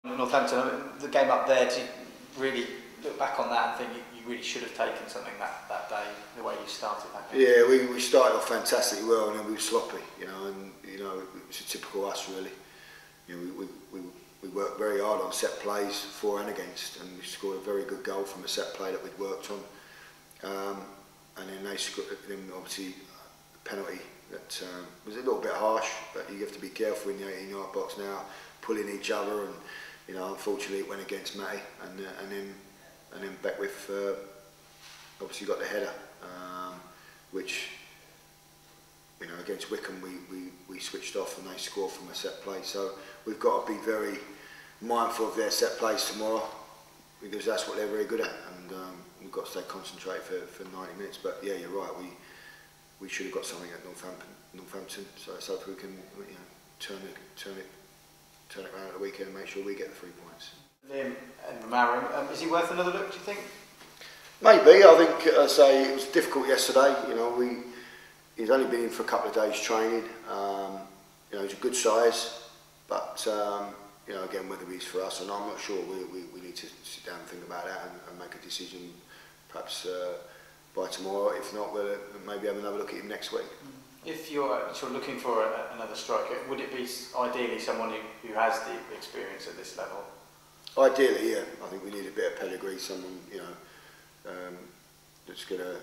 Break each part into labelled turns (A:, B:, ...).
A: Northampton, I mean, the game up there, do you really look back on that and think you really should have taken something that day, the way you started that game?
B: Yeah, we started off fantastically well, and then we were sloppy, and it was a typical us really. We worked very hard on set plays for and against, and we scored a very good goal from a set play that we'd worked on. And then they scored, then obviously a penalty that was a little bit harsh, but you have to be careful in the 18-yard box now, pulling each other, and unfortunately it went against Matty, and then Beckwith obviously got the header, which against Wycombe we switched off and they scored from a set play. So we've got to be very mindful of their set plays tomorrow, because that's what they're very good at, and we've got to stay concentrated for 90 minutes. But yeah, you're right, we should have got something at Northampton, so let's hope we can turn it around at the weekend and make sure we get the 3 points.
A: Liam Enver-Marum, is he worth another look, do you think?
B: Maybe. I think, as I say, it was difficult yesterday. He's only been in for a couple of days training. He's a good size, but again, whether he's for us or not, I'm not sure. We need to sit down and think about that and make a decision, perhaps by tomorrow. If not, we'll maybe have another look at him next week.
A: If you're sort of looking for another striker, would it be ideally someone who has the experience at this level?
B: Ideally, yeah. I think we need a bit of pedigree, someone that's going to,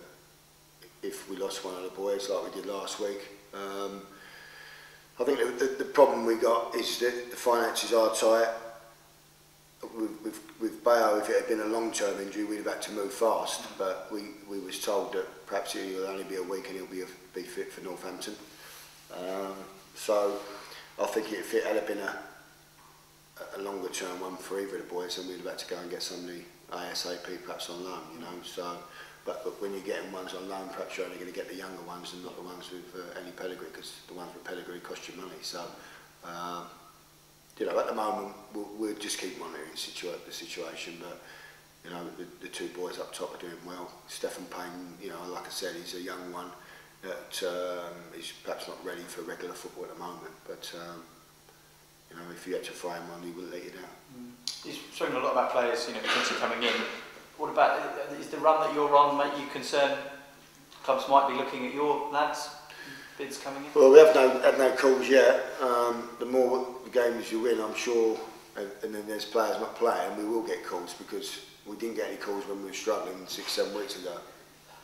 B: if we lost one of the boys like we did last week. I think the problem we got is that the finances are tight. With Bayo, if it had been a long-term injury, we'd have had to move fast. But we was told that perhaps he'll only be a week and he'll be fit for Northampton. So I think if it had been a longer-term one for either of the boys, then we'd have had to go and get somebody ASAP, perhaps on loan. So. But when you're getting ones on loan, perhaps you're only going to get the younger ones and not the ones with any pedigree, because the ones with pedigree cost you money. So, at the moment, we'll just keep monitoring the situation. But the two boys up top are doing well. Stephen Payne, like I said, he's a young one that is perhaps not ready for regular football at the moment. But if you had to fry him on, he wouldn't let you down.
A: He's spoken a lot about players, potentially coming in. What about, is the run that you're on make you concerned clubs might be looking at your lads' bids coming in?
B: Well, we have had no calls yet. The more the games you win, I'm sure, and then there's players not playing, we will get calls, because we didn't get any calls when we were struggling 6-7 weeks ago.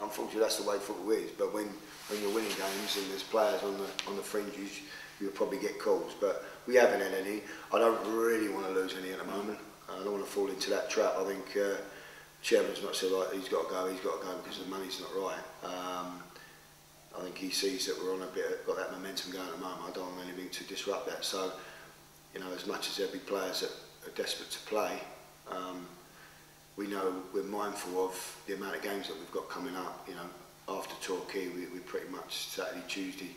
B: Unfortunately, that's the way football is. But when you're winning games and there's players on the fringes, you'll probably get calls. But we haven't had any. I don't really want to lose any at the moment. I don't want to fall into that trap. I think Chairman's not so like he's got to go because the money's not right. I think he sees that we're on got that momentum going at the moment. I don't want anything to disrupt that. So, as much as there'll be players that are desperate to play, we know we're mindful of the amount of games that we've got coming up. After Torquay, we pretty much Saturday, Tuesday,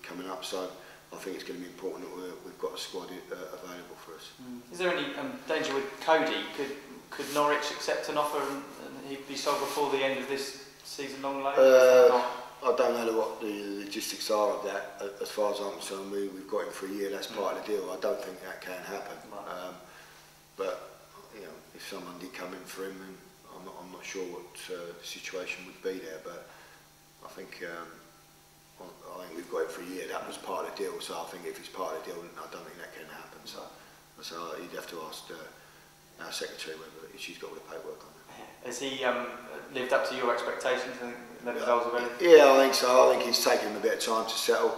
B: coming up. So I think it's going to be important that we've got a squad available for us.
A: Is there any danger with Cody? Could Norwich accept an offer and he'd be sold before the end of this season-long loan?
B: I don't know what the logistics are of that. As far as I'm concerned, we've got him for a year. That's part of the deal. I don't think that can happen. Right. But if someone did come in for him, then I'm not sure what the situation would be there. But I think we've got it for a year. That was part of the deal. So I think if it's part of the deal, I don't think that can happen. So you'd have to ask our secretary whether she's got all the paperwork on it.
A: Has he lived up to your expectations? I think 11 goals already?
B: Yeah, I think so. I think he's taken him a bit of time to settle.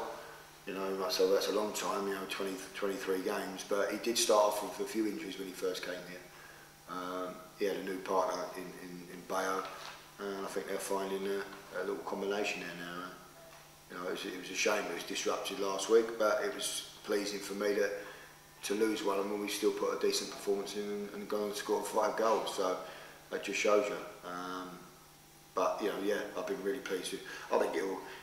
B: So that's a long time, 23 games. But he did start off with a few injuries when he first came here. He had a new partner in Bayo, and I think they're finding a little combination there now. It was a shame it was disrupted last week, but it was pleasing for me to lose one, and when we still put a decent performance in and gone and scored 5 goals. So that just shows you. But yeah, I've been really pleased with. I think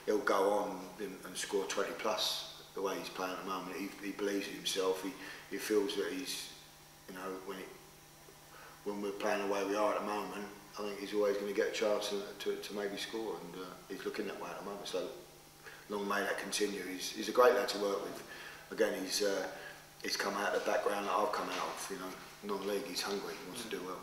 B: he'll go on and score 20 plus the way he's playing at the moment. He believes in himself. He feels that he's, when we're playing the way we are at the moment, I think he's always going to get a chance to maybe score, and he's looking that way at the moment. So long may that continue. He's a great lad to work with. Again, he's come out of the background that I've come out of, you know, non-league, he's hungry, he wants to do well.